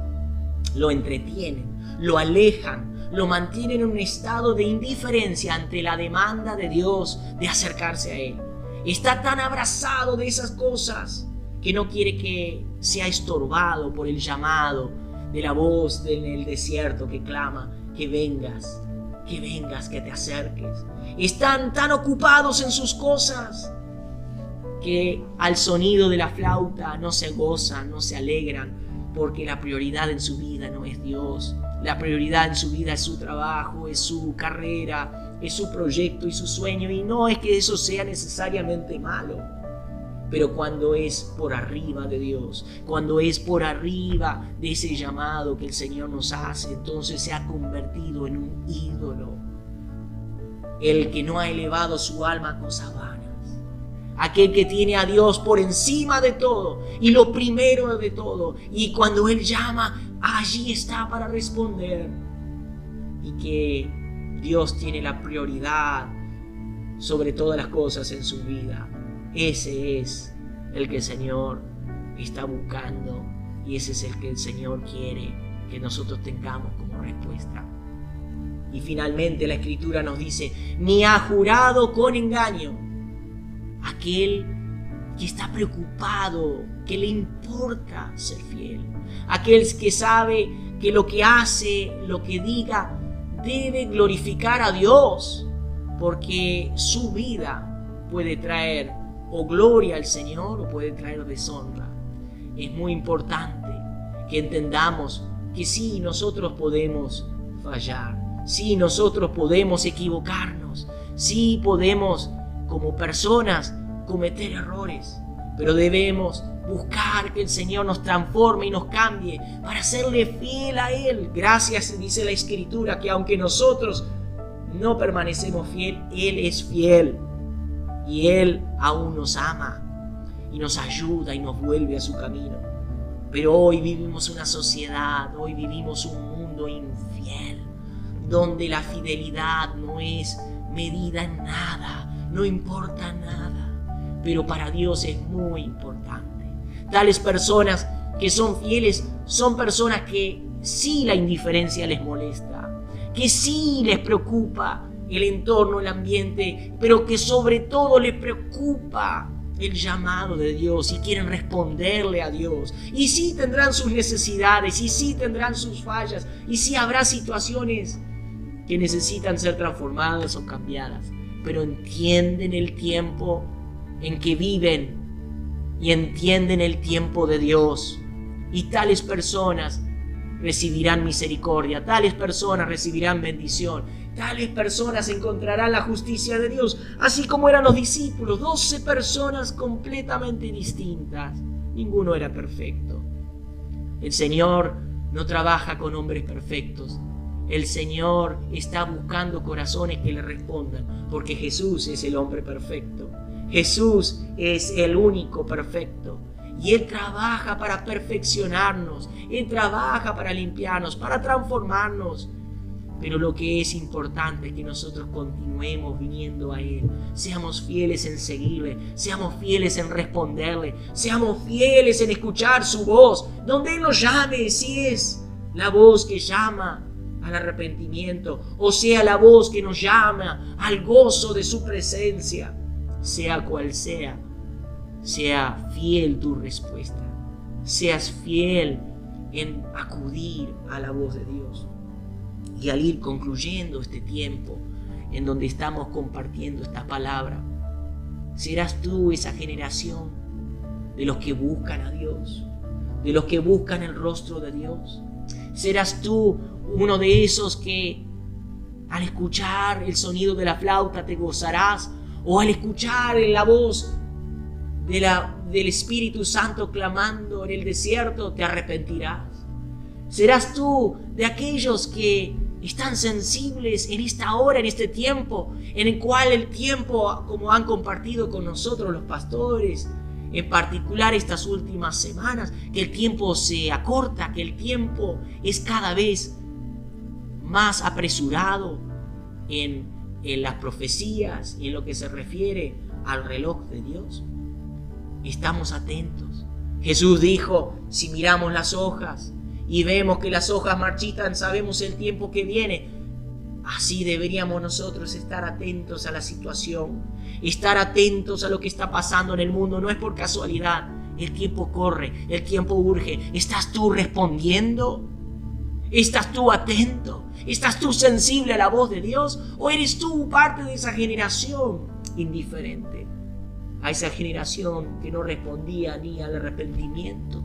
lo entretienen, lo alejan, lo mantienen en un estado de indiferencia ante la demanda de Dios de acercarse a Él. Está tan abrazado de esas cosas que no quiere que sea estorbado por el llamado de la voz en el desierto que clama: que vengas, que te acerques. Están tan ocupados en sus cosas que al sonido de la flauta no se gozan, no se alegran, porque la prioridad en su vida no es Dios. La prioridad en su vida es su trabajo, es su carrera, es su proyecto y su sueño. Y no es que eso sea necesariamente malo, pero cuando es por arriba de Dios, cuando es por arriba de ese llamado que el Señor nos hace, entonces se ha convertido en un ídolo. El que no ha elevado su alma a cosas vanas, aquel que tiene a Dios por encima de todo y lo primero de todo, y cuando Él llama, allí está para responder, y que Dios tiene la prioridad sobre todas las cosas en su vida. Ese es el que el Señor está buscando, y ese es el que el Señor quiere que nosotros tengamos como respuesta. Y finalmente la Escritura nos dice: ni ha jurado con engaño. Aquel que está preocupado, que le importa ser fiel. Aquel que sabe que lo que hace, lo que diga, debe glorificar a Dios, porque su vida puede traer o gloria al Señor o puede traer deshonra. Es muy importante que entendamos que sí, nosotros podemos fallar, sí, nosotros podemos equivocarnos, sí podemos como personas cometer errores, pero debemos buscar que el Señor nos transforme y nos cambie para serle fiel a Él. Gracias, dice la Escritura, que aunque nosotros no permanecemos fiel, Él es fiel y Él aún nos ama y nos ayuda y nos vuelve a su camino. Pero hoy vivimos una sociedad, hoy vivimos un mundo infiel, donde la fidelidad no es medida en nada, no importa nada, pero para Dios es muy importante. Tales personas que son fieles son personas que sí la indiferencia les molesta, que sí les preocupa el entorno, el ambiente, pero que sobre todo les preocupa el llamado de Dios y quieren responderle a Dios. Y sí tendrán sus necesidades, y sí tendrán sus fallas, y sí habrá situaciones que necesitan ser transformadas o cambiadas, pero entienden el tiempo en que viven y entienden el tiempo de Dios. Y tales personas recibirán misericordia, tales personas recibirán bendición, tales personas encontrarán la justicia de Dios, así como eran los discípulos, 12 personas completamente distintas. Ninguno era perfecto. El Señor no trabaja con hombres perfectos. El Señor está buscando corazones que le respondan, porque Jesús es el hombre perfecto. Jesús es el único perfecto. Y Él trabaja para perfeccionarnos. Él trabaja para limpiarnos, para transformarnos. Pero lo que es importante es que nosotros continuemos viniendo a Él. Seamos fieles en seguirle. Seamos fieles en responderle. Seamos fieles en escuchar su voz. Donde Él nos llame, si es la voz que llama al arrepentimiento, o sea la voz que nos llama al gozo de su presencia. Sea cual sea, sea fiel tu respuesta. Seas fiel en acudir a la voz de Dios. Y al ir concluyendo este tiempo en donde estamos compartiendo esta palabra, serás tú esa generación de los que buscan a Dios, de los que buscan el rostro de Dios. Serás tú uno de esos que al escuchar el sonido de la flauta te gozarás, o al escuchar la voz del Espíritu Santo clamando en el desierto te arrepentirás. Serás tú de aquellos que están sensibles en esta hora, en este tiempo, en el cual el tiempo, como han compartido con nosotros los pastores, en particular estas últimas semanas, que el tiempo se acorta, que el tiempo es cada vez más apresurado en las profecías y en lo que se refiere al reloj de Dios. Estamos atentos. Jesús dijo, si miramos las hojas y vemos que las hojas marchitan, sabemos el tiempo que viene. Así deberíamos nosotros estar atentos a la situación, estar atentos a lo que está pasando en el mundo. No es por casualidad. El tiempo corre, el tiempo urge. ¿Estás tú respondiendo? ¿Estás tú atento? ¿Estás tú sensible a la voz de Dios? ¿O eres tú parte de esa generación indiferente? A esa generación que no respondía ni al arrepentimiento,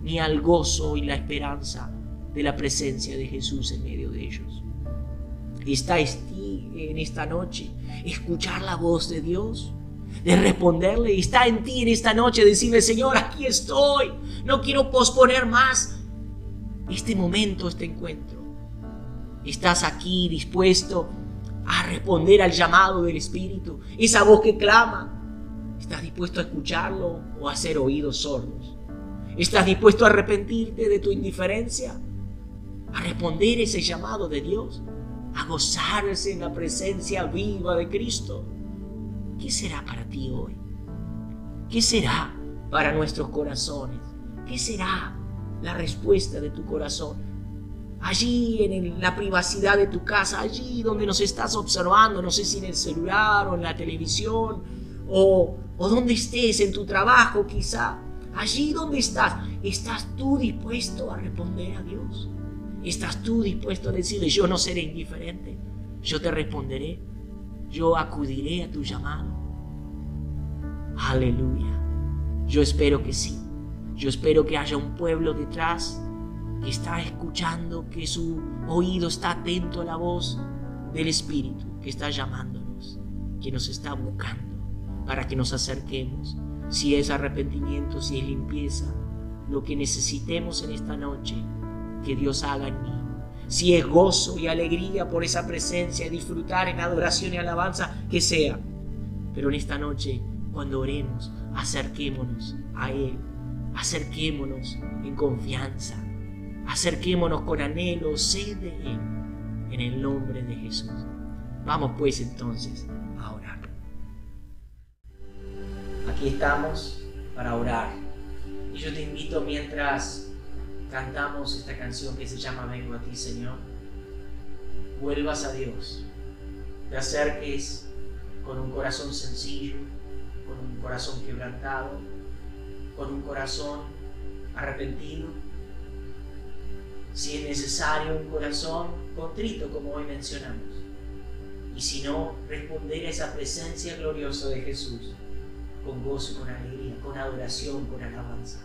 ni al gozo y la esperanza de la presencia de Jesús en medio de ellos. ¿Está en esta noche escuchar la voz de Dios? De responderle. ¿Está en ti en esta noche decirle, Señor, aquí estoy? No quiero posponer más este momento, este encuentro. ¿Estás aquí dispuesto a responder al llamado del Espíritu? Esa voz que clama. ¿Estás dispuesto a escucharlo o a hacer oídos sordos? ¿Estás dispuesto a arrepentirte de tu indiferencia? ¿A responder ese llamado de Dios? ¿A gozarse en la presencia viva de Cristo? ¿Qué será para ti hoy? ¿Qué será para nuestros corazones? ¿Qué será la respuesta de tu corazón? Allí en la privacidad de tu casa, allí donde nos estás observando, no sé si en el celular o en la televisión, o donde estés, en tu trabajo quizá, allí donde ¿estás tú dispuesto a responder a Dios? ¿Estás tú dispuesto a decirle, yo no seré indiferente, yo te responderé, yo acudiré a tu llamado? Aleluya. Yo espero que sí. Yo espero que haya un pueblo detrás que está escuchando, que su oído está atento a la voz del Espíritu que está llamándonos, que nos está buscando para que nos acerquemos. si es arrepentimiento, si es limpieza, lo que necesitemos en esta noche, que Dios haga en mí. Si es gozo y alegría por esa presencia, disfrutar en adoración y alabanza, que sea. Pero en esta noche, cuando oremos, acerquémonos a Él, acerquémonos en confianza, acerquémonos con anhelo, sed de Él, en el nombre de Jesús. Vamos pues entonces a orar. Aquí estamos para orar. Y yo te invito, mientras cantamos esta canción que se llama Vengo a ti, Señor, vuelvas a Dios, te acerques con un corazón sencillo, con un corazón quebrantado, con un corazón arrepentido. Si es necesario, un corazón contrito, como hoy mencionamos. Y si no, responder a esa presencia gloriosa de Jesús con gozo, con alegría, con adoración, con alabanza.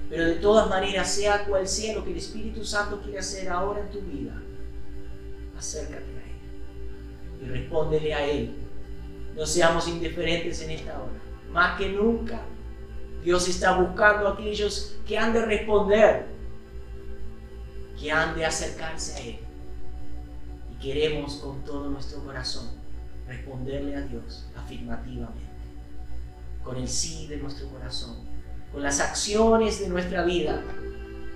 Pero de todas maneras, sea cual sea lo que el Espíritu Santo quiere hacer ahora en tu vida, acércate a Él y respóndele a Él. No seamos indiferentes en esta hora. Más que nunca, Dios está buscando a aquellos que han de responder, que han de acercarse a Él. Y queremos con todo nuestro corazón responderle a Dios afirmativamente, con el sí de nuestro corazón, con las acciones de nuestra vida,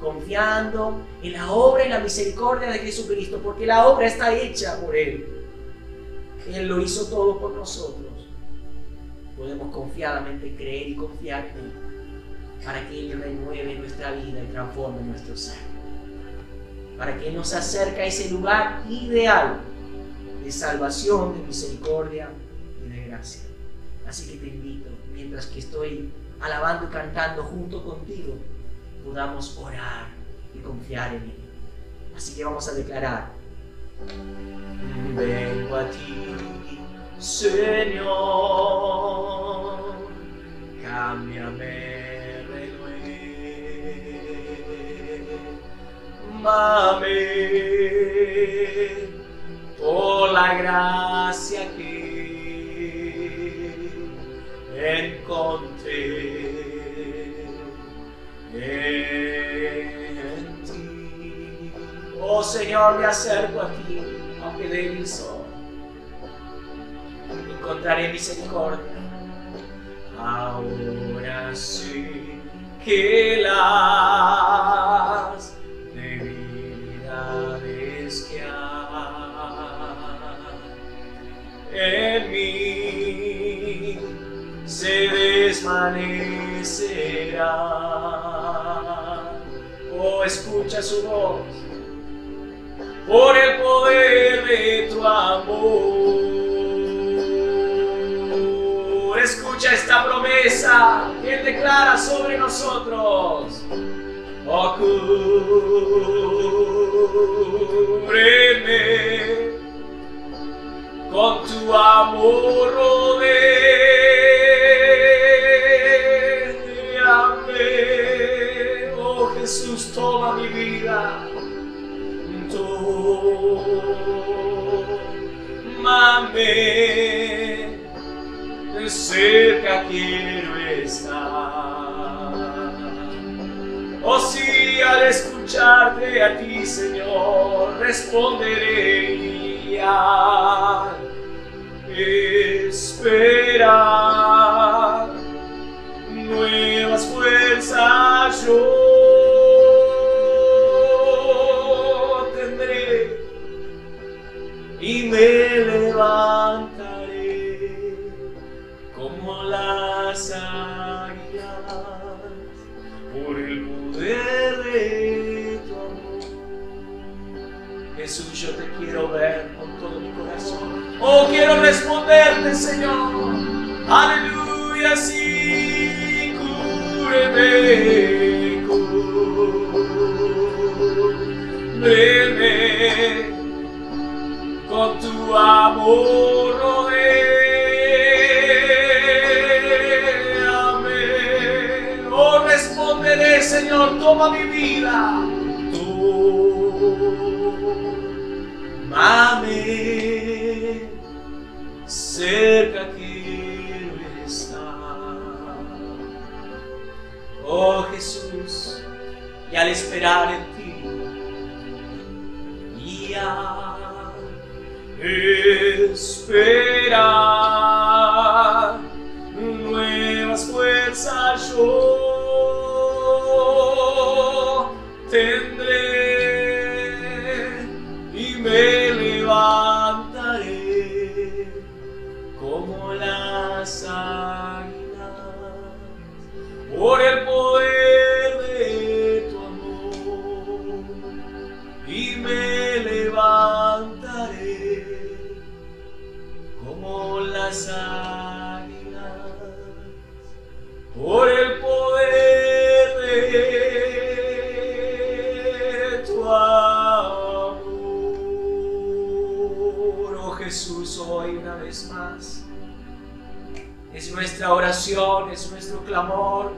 confiando en la obra y la misericordia de Jesucristo, porque la obra está hecha por Él. Él lo hizo todo por nosotros. Podemos confiadamente creer y confiar en Él, para que Él renueve nuestra vida y transforme nuestro ser, para que nos acerque a ese lugar ideal de salvación, de misericordia y de gracia. Así que te invito, mientras que estoy alabando y cantando junto contigo, podamos orar y confiar en Él. Así que vamos a declarar: vengo a ti, Señor, cámbiame, renuévame por la gracia que encontré en ti. Oh Señor, me acerco a ti, aunque débil soy. Encontraré misericordia. Ahora sé que las debilidades que hay en mí se desvanecerán. Oh, escucha su voz por el poder de tu amor. Escucha esta promesa que Él declara sobre nosotros. Oh, cúbreme con tu amor, rodéame. Oh Jesús, toma mi vida, tómame, cerca quiero estar. Oh sí, al escucharte a ti, Señor, responderé y al esperar nuevas fuerzas yo tendré y me levantaré como las águilas por el poder de tu amor. Jesús, yo te quiero ver con todo mi corazón. Oh, quiero responderte, Señor. Aleluya, sí, cúbreme, cúbreme con tu amor, rodéame. Oh, responderé, Señor, toma mi vida, tómame, cerca quiero estar. Jesús, y al esperar en ti, y al esperar nuevas fuerzas yo tendré y me levantaré como las águilas por el poder de tu amor, y me levantaré como las águilas por el poder de tu amor. Oh Jesús, hoy una vez más es nuestra oración, es nuestro clamor.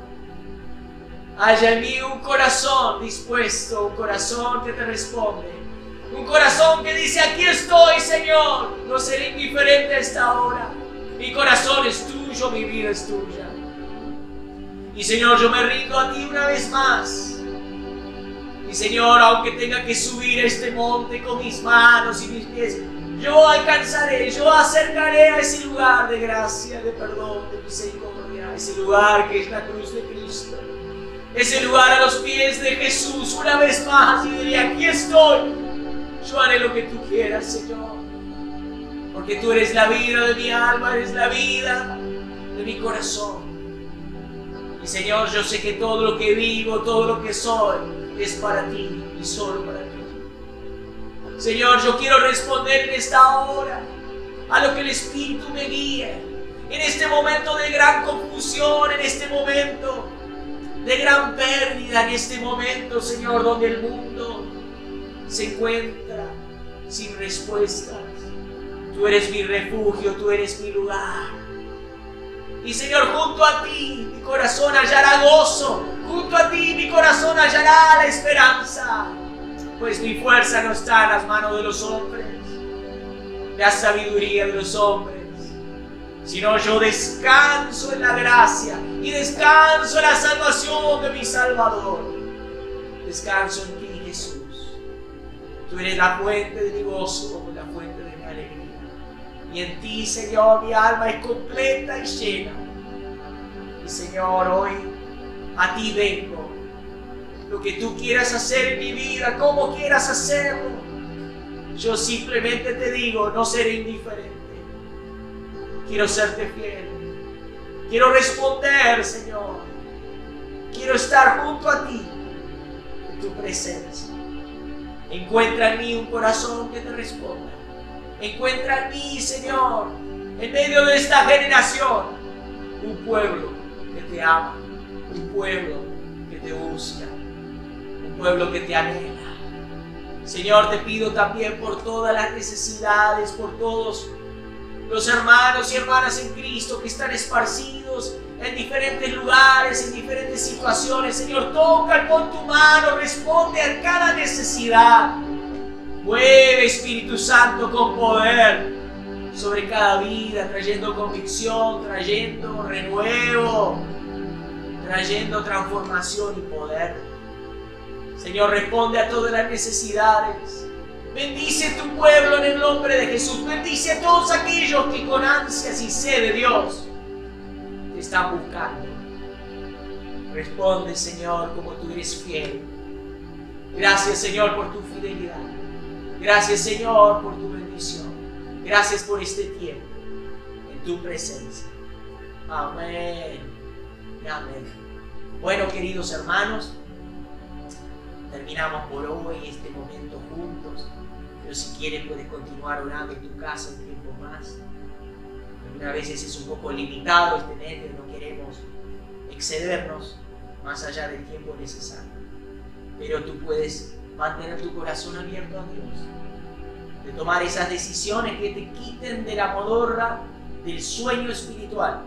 Haya en mí un corazón dispuesto, un corazón que te responde, un corazón que dice: aquí estoy, Señor, no seré indiferente a esta hora. Mi corazón es tuyo, mi vida es tuya. Y Señor, yo me rindo a ti una vez más. Y Señor, aunque tenga que subir este monte con mis manos y mis pies, yo alcanzaré, yo acercaré a ese lugar de gracia, de perdón, de misericordia, ese lugar que es la cruz de Cristo, ese lugar a los pies de Jesús una vez más, y diré: aquí estoy, yo haré lo que tú quieras, Señor, porque tú eres la vida de mi alma, eres la vida de mi corazón. Y Señor, yo sé que todo lo que vivo, todo lo que soy, es para ti y solo para ti. Señor, yo quiero responder en esta hora a lo que el Espíritu me guíe, en este momento de gran confusión, en este momento de gran pérdida, en este momento, Señor, donde el mundo se encuentra sin respuestas. Tú eres mi refugio, tú eres mi lugar. Y Señor, junto a ti mi corazón hallará gozo, junto a ti mi corazón hallará la esperanza, pues mi fuerza no está en las manos de los hombres, la sabiduría de los hombres, sino yo descanso en la gracia y descanso en la salvación de mi Salvador. Descanso en ti, Jesús. Tú eres la fuente de mi gozo, como la fuente de mi alegría. Y en ti, Señor, mi alma es completa y llena. Y Señor, hoy a ti vengo. Lo que tú quieras hacer en mi vida, como quieras hacerlo, yo simplemente te digo: no seré indiferente. Quiero serte fiel. Quiero responder, Señor. Quiero estar junto a ti, en tu presencia. Encuentra en mí un corazón que te responda. Encuentra en mí, Señor, en medio de esta generación, un pueblo que te ama, un pueblo que te busca, un pueblo que te anhela. Señor, te pido también por todas las necesidades, por todos los hermanos y hermanas en Cristo que están esparcidos en diferentes lugares, en diferentes situaciones. Señor, toca con tu mano, responde a cada necesidad. Mueve, Espíritu Santo, con poder sobre cada vida, trayendo convicción, trayendo renuevo, trayendo transformación y poder. Señor, responde a todas las necesidades. Bendice tu pueblo en el nombre de Jesús. Bendice a todos aquellos que con ansias y sed de Dios te están buscando. Responde, Señor, como tú eres fiel. Gracias, Señor, por tu fidelidad. Gracias, Señor, por tu bendición. Gracias por este tiempo en tu presencia. Amén. Amén. Bueno, queridos hermanos, terminamos por hoy este momento juntos. Pero si quieres puedes continuar orando en tu casa un tiempo más. Algunas veces es un poco limitado este medio, no queremos excedernos más allá del tiempo necesario. Pero tú puedes mantener tu corazón abierto a Dios, de tomar esas decisiones que te quiten de la modorra del sueño espiritual,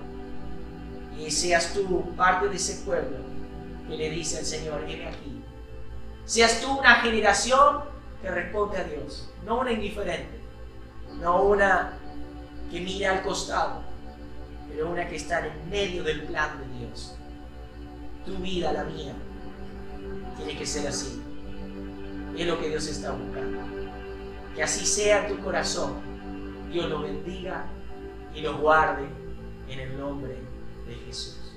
y seas tú parte de ese pueblo que le dice al Señor: heme aquí. Seas tú una generación que responde a Dios, no una indiferente, no una que mira al costado, pero una que está en medio del plan de Dios. Tu vida, la mía, tiene que ser así. Es lo que Dios está buscando. Que así sea tu corazón. Dios lo bendiga y lo guarde en el nombre de Jesús.